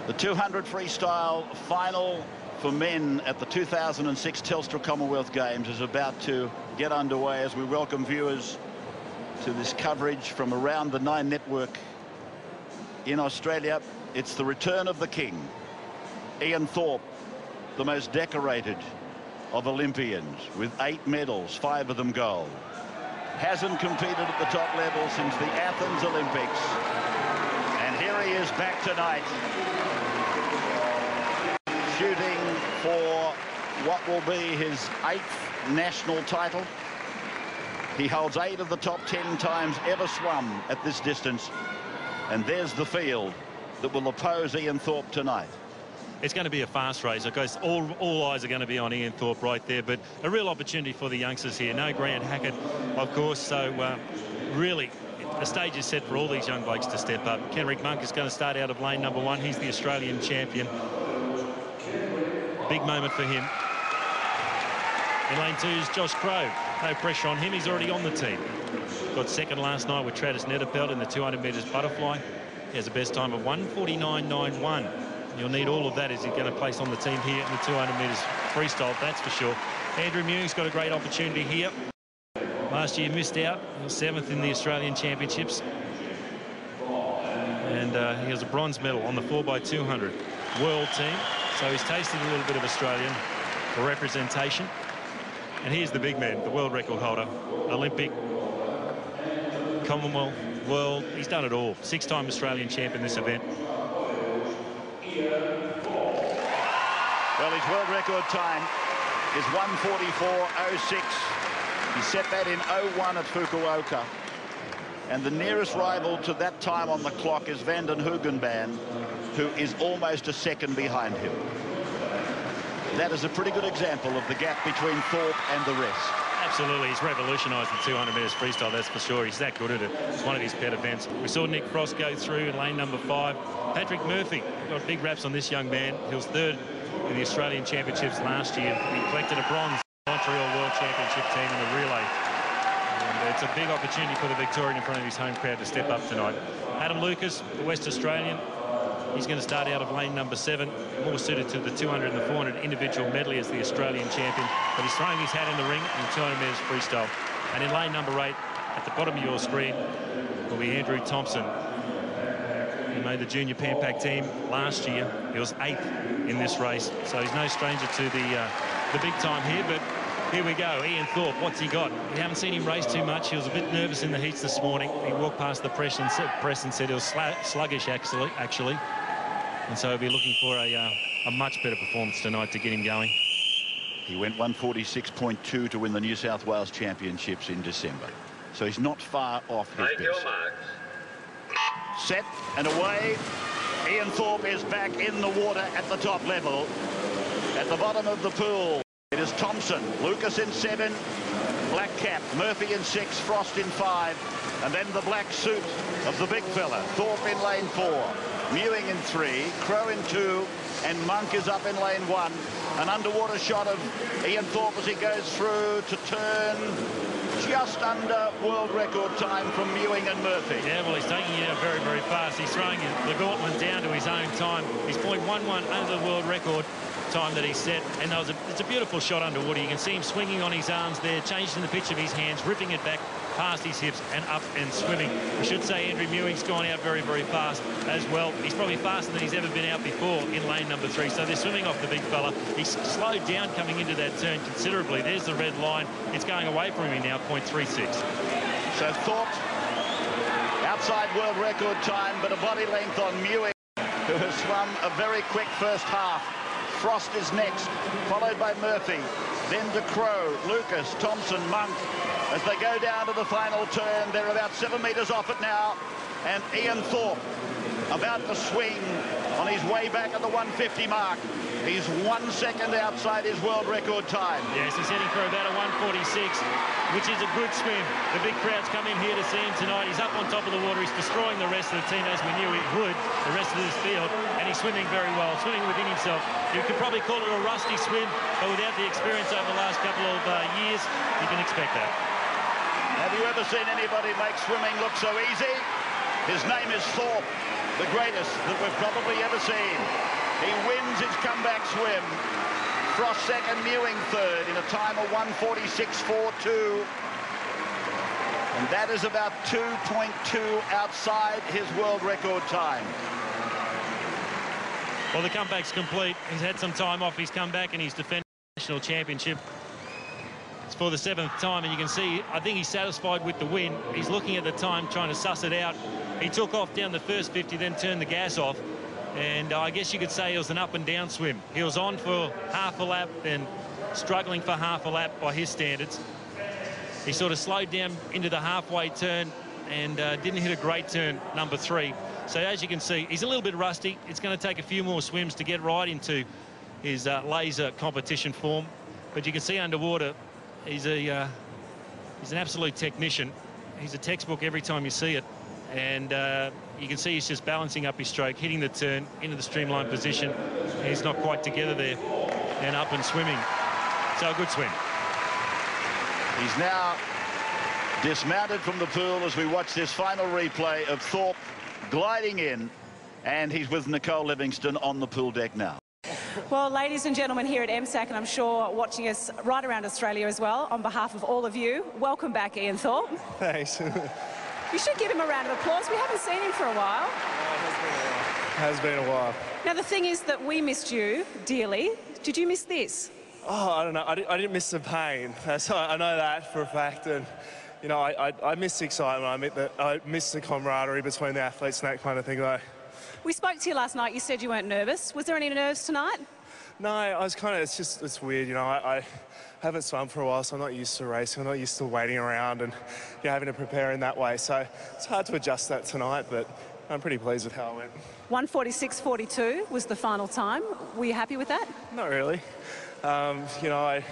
The 200 freestyle final for men at the 2006 Telstra Commonwealth Games is about to get underway as we welcome viewers to this coverage from around the Nine Network in Australia. It's the return of the king, Ian Thorpe, the most decorated of Olympians with 8 medals, 5 of them gold. Hasn't competed at the top level since the Athens Olympics. And here he is back tonight, shooting for what will be his 8th national title. He holds 8 of the top 10 times ever swum at this distance. And there's the field that will oppose Ian Thorpe tonight. It's going to be a fast race. Of course, all eyes are going to be on Ian Thorpe right there, but a real opportunity for the youngsters here. No Grant Hackett, of course, so really the stage is set for all these young blokes to step up. Kenrick Monk is going to start out of lane number 1. He's the Australian champion. Big moment for him. In lane 2 is Josh Crow. No pressure on him. He's already on the team. Got second last night with Travis Netterpelt in the 200 metres butterfly. He has a best time of 1:49.91. You'll need all of that as he's going to place on the team here in the 200 metres freestyle, that's for sure. Andrew Mewing's got a great opportunity here. Last year missed out. He was 7th in the Australian Championships. And he has a bronze medal on the 4x200 world team. So he's tasted a little bit of Australian representation. And here's the big man, the world record holder, Olympic, Commonwealth, world. He's done it all. 6-time Australian champ in this event. Well, his world record time is 1:44.06. He set that in 01 at Fukuoka. And the nearest rival to that time on the clock is Van den Hoogenband, who is almost a second behind him. That is a pretty good example of the gap between Thorpe and the rest. Absolutely, he's revolutionised the 200 metres freestyle, that's for sure. He's that good at it. It's one of his pet events. We saw Nick Frost go through in lane number 5. Patrick Murphy got big raps on this young man. He was 3rd in the Australian Championships last year. He collected a bronze Montreal World Championship team in the relay. And it's a big opportunity for the Victorian in front of his home crowd to step up tonight. Adam Lucas, the West Australian, he's going to start out of lane number 7, more suited to the 200 and the 400 individual medley as the Australian champion. But he's throwing his hat in the ring in the 200 metres freestyle. And in lane number 8, at the bottom of your screen, will be Andrew Thompson. He made the junior Pan Pac team last year. He was 8th in this race, so he's no stranger to the big time here. But here we go, Ian Thorpe, what's he got? We haven't seen him race too much. He was a bit nervous in the heats this morning. He walked past the press and said he was sluggish, actually. And so he'll be looking for a much better performance tonight to get him going. He went 1:46.2 to win the New South Wales Championships in December. So he's not far off his best. Set and away. Ian Thorpe is back in the water at the top level. At the bottom of the pool, it is Thompson, Lucas in 7, black cap, Murphy in 6, Frost in 5, and then the black suit of the big fella, Thorpe in lane 4, Mewing in 3, Crow in 2, and Monk is up in lane 1. An underwater shot of Ian Thorpe as he goes through to turn just under world record time from Mewing and Murphy. Yeah, well, he's taking it out very, very fast. He's throwing the gauntlet down to his own time. He's 0.11 under the world record time that he set, and it's a beautiful shot underwater. You can see him swinging on his arms there, changing the pitch of his hands, ripping it back past his hips and up and swimming. We should say Andrew Mewing's gone out very, very fast as well. He's probably faster than he's ever been out before in lane number 3, so they're swimming off the big fella. He's slowed down coming into that turn considerably. There's the red line. It's going away from him now, 0.36. So Thorpe, outside world record time, but a body length on Mewing, who has swum a very quick first half. Frost is next, followed by Murphy, then De Crow, Lucas, Thompson, Monk. As they go down to the final turn, they're about 7 metres off it now. And Ian Thorpe about to swing on his way back at the 150 mark. He's 1 second outside his world record time. Yes, he's heading for about a 1:46, which is a good swim. The big crowds come in here to see him tonight. He's up on top of the water. He's destroying the rest of the team, as we knew he would, the rest of this field. And he's swimming very well, swimming within himself. You could probably call it a rusty swim, but without the experience over the last couple of years, you can expect that. Have you ever seen anybody make swimming look so easy? His name is Thorpe. the greatest that we've probably ever seen. He wins his comeback swim. Frost second, Mewing third in a time of 1:46.42. And that is about 2.2 outside his world record time. Well, the comeback's complete. He's had some time off his comeback, and he's defending the national championship. It's for the 7th time, and you can see, I think he's satisfied with the win. He's looking at the time, trying to suss it out. He took off down the first 50, then turned the gas off. And I guess you could say it was an up and down swim. He was on for half a lap, then struggling for half a lap by his standards. He sort of slowed down into the halfway turn and didn't hit a great turn, number 3. So as you can see, he's a little bit rusty. It's going to take a few more swims to get right into his laser competition form. But you can see underwater, he's an absolute technician. He's a textbook every time you see it. And you can see he's just balancing up his stroke, hitting the turn into the streamline position. He's not quite together there and up and swimming. So a good swim. He's now dismounted from the pool as we watch this final replay of Thorpe gliding in, and he's with Nicole Livingstone on the pool deck now. Well, ladies and gentlemen here at MSAC, and I'm sure watching us right around Australia as well, on behalf of all of you, welcome back, Ian Thorpe. Thanks. You should give him a round of applause. We haven't seen him for a while. Has been a while. Now, the thing is that we missed you dearly. Did you miss this? Oh, I don't know. I didn't miss the pain. I know that for a fact. And, you know, I miss the excitement. I miss the camaraderie between the athletes and that kind of thing, though. We spoke to you last night. You said you weren't nervous. Was there any nerves tonight? No, I was kind of, it's weird, you know. I haven't swum for a while, so I'm not used to racing. I'm not used to waiting around and, you know, having to prepare in that way. So it's hard to adjust that tonight, but I'm pretty pleased with how it went. 1:46.42 was the final time. Were you happy with that? Not really. You know, I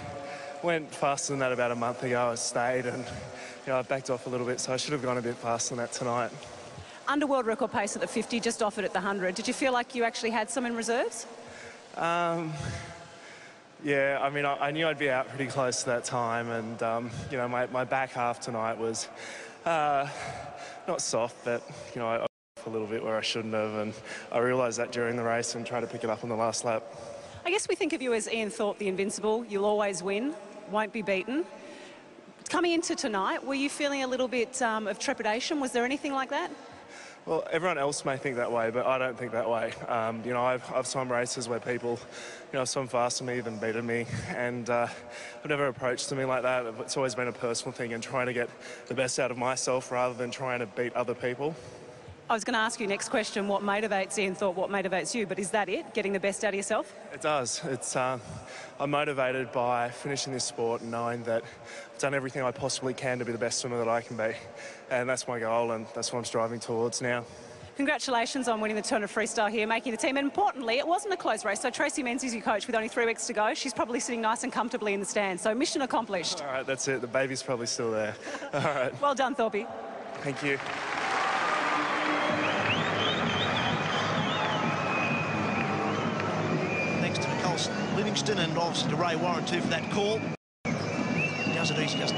went faster than that about a month ago. I stayed and, you know, I backed off a little bit, so I should have gone a bit faster than that tonight. Underworld record pace at the 50, just offered at the 100. Did you feel like you actually had some in reserves? Yeah, I mean, I knew I'd be out pretty close to that time, and, you know, my back half tonight was not soft, but, you know, I off a little bit where I shouldn't have, and I realised that during the race and tried to pick it up on the last lap. I guess we think of you as Ian Thorpe, the invincible. You'll always win, won't be beaten. Coming into tonight, were you feeling a little bit of trepidation? Was there anything like that? Well, everyone else may think that way, but I don't think that way. You know, I've swum races where people, you know, swum faster than me, even beaten me, and I've never approached me like that. It's always been a personal thing and trying to get the best out of myself rather than trying to beat other people. I was going to ask you next question, what motivates Ian Thorpe, what motivates you, but is that it, getting the best out of yourself? It does. I'm motivated by finishing this sport and knowing that I've done everything I possibly can to be the best swimmer that I can be. And that's my goal, and that's what I'm striving towards now. Congratulations on winning the Turn of Freestyle here, making the team. And importantly, it wasn't a close race, so Tracy Menzies, your coach, with only 3 weeks to go, she's probably sitting nice and comfortably in the stand. So mission accomplished. All right, that's it. The baby's probably still there. All right. Well done, Thorpe. Thank you. Thanks to Nicole Livingstone and obviously to Ray Warren too for that call. Does it easy, just